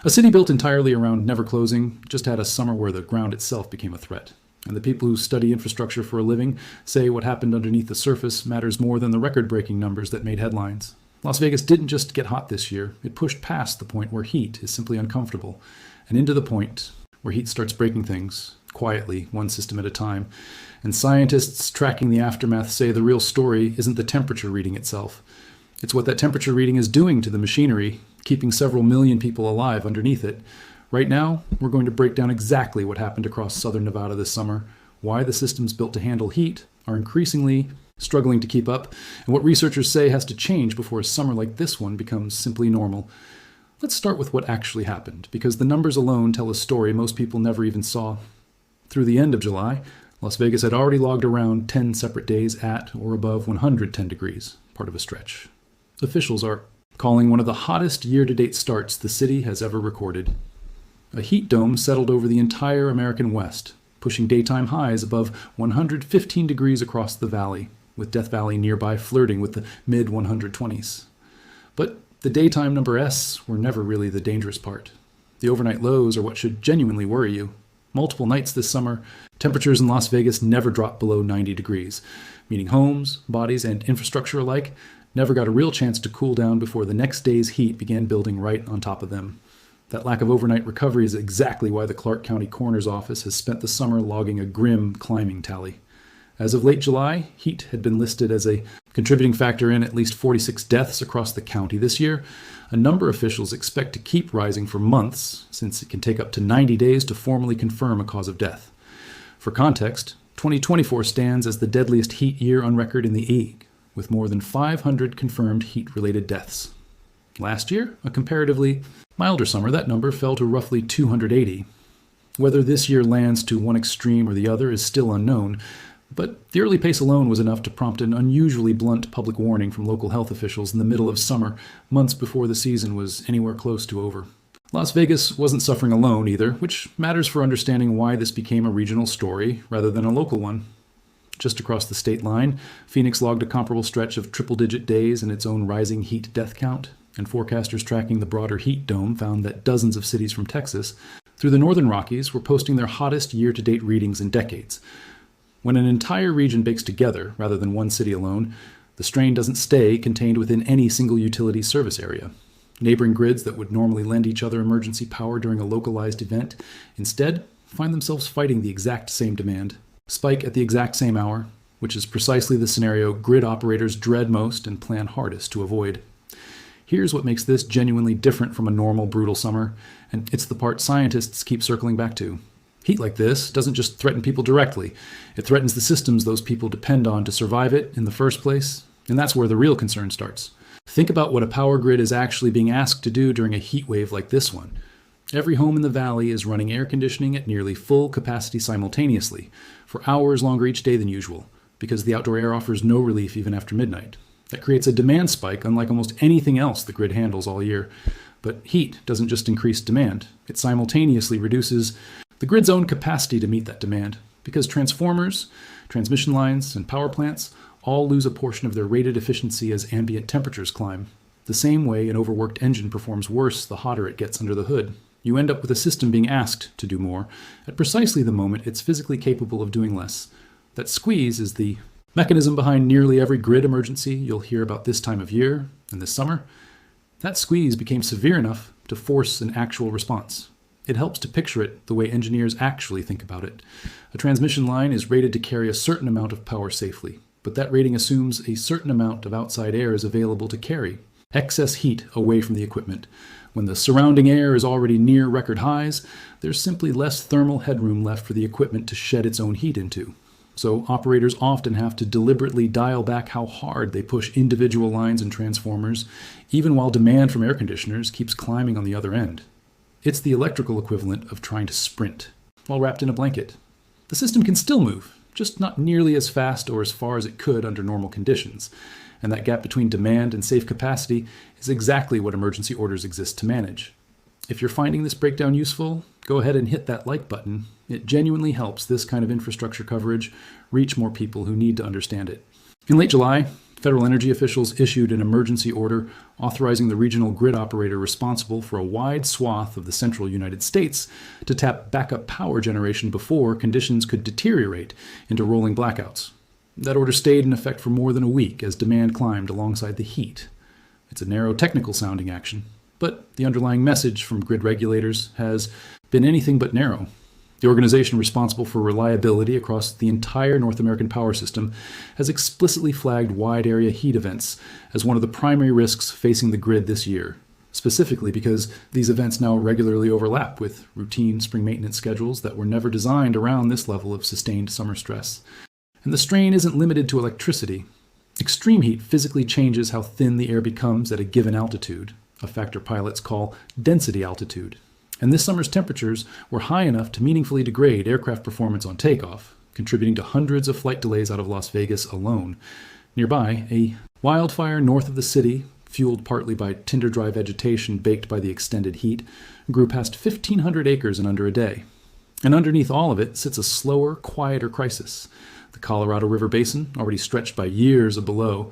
A city built entirely around never closing just had a summer where the ground itself became a threat. And the people who study infrastructure for a living say what happened underneath the surface matters more than the record-breaking numbers that made headlines. Las Vegas didn't just get hot this year, it pushed past the point where heat is simply uncomfortable, and into the point where heat starts breaking things, quietly, one system at a time. And scientists tracking the aftermath say the real story isn't the temperature reading itself. It's what that temperature reading is doing to the machinery, keeping several million people alive underneath it. Right now, we're going to break down exactly what happened across southern Nevada this summer, why the systems built to handle heat are increasingly struggling to keep up, and what researchers say has to change before a summer like this one becomes simply normal. Let's start with what actually happened, because the numbers alone tell a story most people never even saw. Through the end of July, Las Vegas had already logged around 10 separate days at or above 110 degrees, part of a stretch. Officials are calling one of the hottest year-to-date starts the city has ever recorded. A heat dome settled over the entire American West, pushing daytime highs above 115 degrees across the valley, with Death Valley nearby flirting with the mid-120s. But the daytime number S were never really the dangerous part. The overnight lows are what should genuinely worry you. Multiple nights this summer, temperatures in Las Vegas never dropped below 90 degrees, meaning homes, bodies, and infrastructure alike never got a real chance to cool down before the next day's heat began building right on top of them. That lack of overnight recovery is exactly why the Clark County Coroner's Office has spent the summer logging a grim climbing tally. As of late July, heat had been listed as a contributing factor in at least 46 deaths across the county this year. A number of officials expect to keep rising for months, since it can take up to 90 days to formally confirm a cause of death. For context, 2024 stands as the deadliest heat year on record in the league, with more than 500 confirmed heat-related deaths. Last year, a comparatively milder summer, that number fell to roughly 280. Whether this year lands to one extreme or the other is still unknown, but the early pace alone was enough to prompt an unusually blunt public warning from local health officials in the middle of summer, months before the season was anywhere close to over. Las Vegas wasn't suffering alone either, which matters for understanding why this became a regional story rather than a local one. Just across the state line, Phoenix logged a comparable stretch of triple-digit days in its own rising heat death count, and forecasters tracking the broader heat dome found that dozens of cities from Texas through the northern Rockies were posting their hottest year-to-date readings in decades. When an entire region bakes together, rather than one city alone, the strain doesn't stay contained within any single utility service area. Neighboring grids that would normally lend each other emergency power during a localized event instead find themselves fighting the exact same demand, spike at the exact same hour, which is precisely the scenario grid operators dread most and plan hardest to avoid. Here's what makes this genuinely different from a normal, brutal summer, and it's the part scientists keep circling back to. Heat like this doesn't just threaten people directly, it threatens the systems those people depend on to survive it in the first place, and that's where the real concern starts. Think about what a power grid is actually being asked to do during a heat wave like this one. Every home in the valley is running air conditioning at nearly full capacity simultaneously, for hours longer each day than usual, because the outdoor air offers no relief even after midnight. That creates a demand spike unlike almost anything else the grid handles all year. But heat doesn't just increase demand, it simultaneously reduces the grid's own capacity to meet that demand, because transformers, transmission lines, and power plants all lose a portion of their rated efficiency as ambient temperatures climb. The same way an overworked engine performs worse the hotter it gets under the hood. You end up with a system being asked to do more at precisely the moment it's physically capable of doing less. That squeeze is the mechanism behind nearly every grid emergency you'll hear about this time of year and this summer. That squeeze became severe enough to force an actual response. It helps to picture it the way engineers actually think about it. A transmission line is rated to carry a certain amount of power safely, but that rating assumes a certain amount of outside air is available to carry excess heat away from the equipment. When the surrounding air is already near record highs, there's simply less thermal headroom left for the equipment to shed its own heat into. So operators often have to deliberately dial back how hard they push individual lines and transformers, even while demand from air conditioners keeps climbing on the other end. It's the electrical equivalent of trying to sprint while wrapped in a blanket. The system can still move, just not nearly as fast or as far as it could under normal conditions. And that gap between demand and safe capacity is exactly what emergency orders exist to manage. If you're finding this breakdown useful, go ahead and hit that like button. It genuinely helps this kind of infrastructure coverage reach more people who need to understand it. In late July, Federal energy officials issued an emergency order authorizing the regional grid operator responsible for a wide swath of the central United States to tap backup power generation before conditions could deteriorate into rolling blackouts. That order stayed in effect for more than a week as demand climbed alongside the heat. It's a narrow technical sounding action, but the underlying message from grid regulators has been anything but narrow. The organization responsible for reliability across the entire North American power system has explicitly flagged wide area heat events as one of the primary risks facing the grid this year, specifically because these events now regularly overlap with routine spring maintenance schedules that were never designed around this level of sustained summer stress. And the strain isn't limited to electricity. Extreme heat physically changes how thin the air becomes at a given altitude, a factor pilots call density altitude. And this summer's temperatures were high enough to meaningfully degrade aircraft performance on takeoff, contributing to hundreds of flight delays out of Las Vegas alone. Nearby, a wildfire north of the city, fueled partly by tinder-dry vegetation baked by the extended heat, grew past 1,500 acres in under a day. And underneath all of it sits a slower, quieter crisis. The Colorado River Basin, already stretched by years of below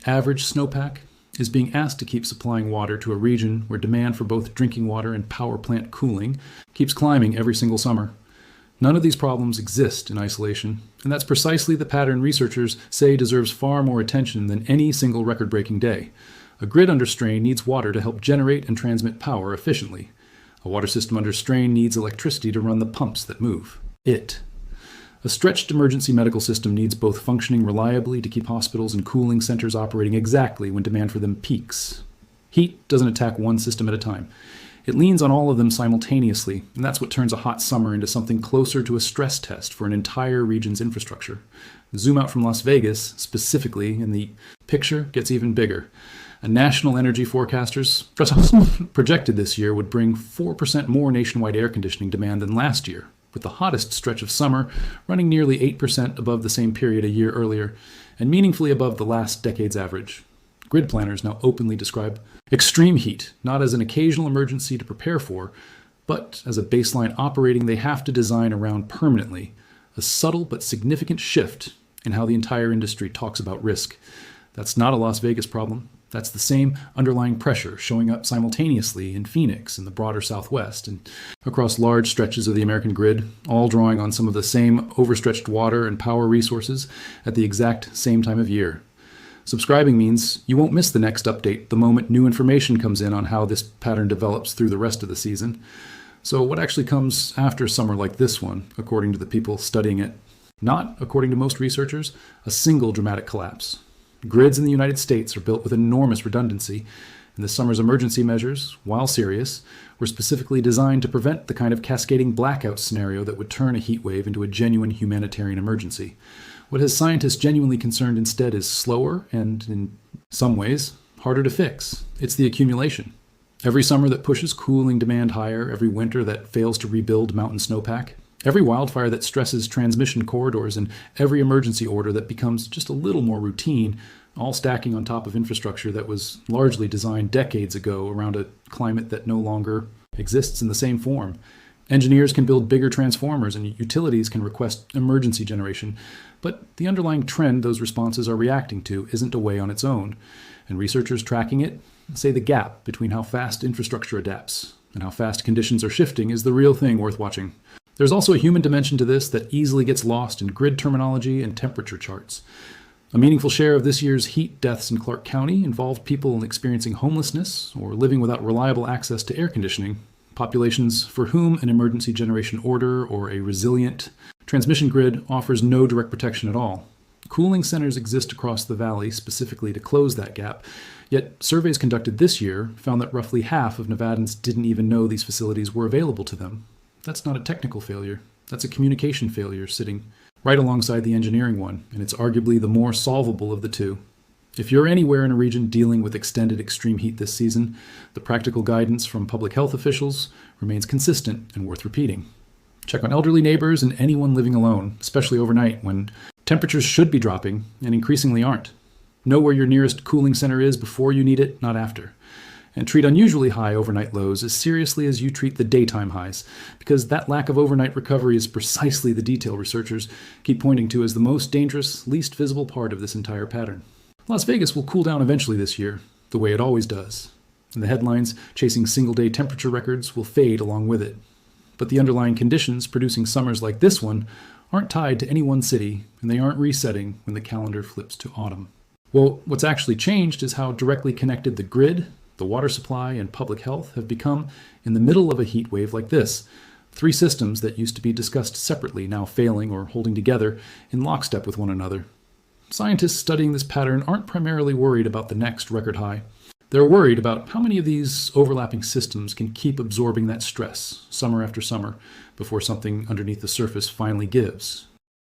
average snowpack, is being asked to keep supplying water to a region where demand for both drinking water and power plant cooling keeps climbing every single summer. None of these problems exist in isolation, and that's precisely the pattern researchers say deserves far more attention than any single record-breaking day. A grid under strain needs water to help generate and transmit power efficiently. A water system under strain needs electricity to run the pumps that move it. A stretched emergency medical system needs both functioning reliably to keep hospitals and cooling centers operating exactly when demand for them peaks. Heat doesn't attack one system at a time. It leans on all of them simultaneously, and that's what turns a hot summer into something closer to a stress test for an entire region's infrastructure. Zoom out from Las Vegas, specifically, and the picture gets even bigger. A national energy forecasters projected this year would bring 4% more nationwide air conditioning demand than last year, with the hottest stretch of summer running nearly 8% above the same period a year earlier, and meaningfully above the last decade's average. Grid planners now openly describe extreme heat not as an occasional emergency to prepare for, but as a baseline operating they have to design around permanently, a subtle but significant shift in how the entire industry talks about risk. That's not a Las Vegas problem. That's the same underlying pressure showing up simultaneously in Phoenix and the broader Southwest and across large stretches of the American grid, all drawing on some of the same overstretched water and power resources at the exact same time of year. Subscribing means you won't miss the next update the moment new information comes in on how this pattern develops through the rest of the season. So what actually comes after a summer like this one, according to the people studying it? Not, according to most researchers, a single dramatic collapse. Grids in the United States are built with enormous redundancy, and this summer's emergency measures, while serious, were specifically designed to prevent the kind of cascading blackout scenario that would turn a heat wave into a genuine humanitarian emergency. What has scientists genuinely concerned instead is slower and, in some ways, harder to fix. It's the accumulation. Every summer that pushes cooling demand higher, every winter that fails to rebuild mountain snowpack, every wildfire that stresses transmission corridors, and every emergency order that becomes just a little more routine, all stacking on top of infrastructure that was largely designed decades ago around a climate that no longer exists in the same form. Engineers can build bigger transformers and utilities can request emergency generation, but the underlying trend those responses are reacting to isn't away on its own. And researchers tracking it say the gap between how fast infrastructure adapts and how fast conditions are shifting is the real thing worth watching. There's also a human dimension to this that easily gets lost in grid terminology and temperature charts. A meaningful share of this year's heat deaths in Clark County involved people experiencing homelessness or living without reliable access to air conditioning, populations for whom an emergency generation order or a resilient transmission grid offers no direct protection at all. Cooling centers exist across the valley specifically to close that gap, yet surveys conducted this year found that roughly half of Nevadans didn't even know these facilities were available to them. That's not a technical failure. That's a communication failure sitting right alongside the engineering one, and it's arguably the more solvable of the two. If you're anywhere in a region dealing with extended extreme heat this season, the practical guidance from public health officials remains consistent and worth repeating. Check on elderly neighbors and anyone living alone, especially overnight when temperatures should be dropping and increasingly aren't. Know where your nearest cooling center is before you need it, not after. And treat unusually high overnight lows as seriously as you treat the daytime highs, because that lack of overnight recovery is precisely the detail researchers keep pointing to as the most dangerous, least visible part of this entire pattern. Las Vegas will cool down eventually this year, the way it always does, and the headlines chasing single-day temperature records will fade along with it. But the underlying conditions producing summers like this one aren't tied to any one city, and they aren't resetting when the calendar flips to autumn. Well, what's actually changed is how directly connected the grid, the water supply, and public health have become in the middle of a heat wave like this. 3 systems that used to be discussed separately now failing or holding together in lockstep with one another. Scientists studying this pattern aren't primarily worried about the next record high. They're worried about how many of these overlapping systems can keep absorbing that stress summer after summer before something underneath the surface finally gives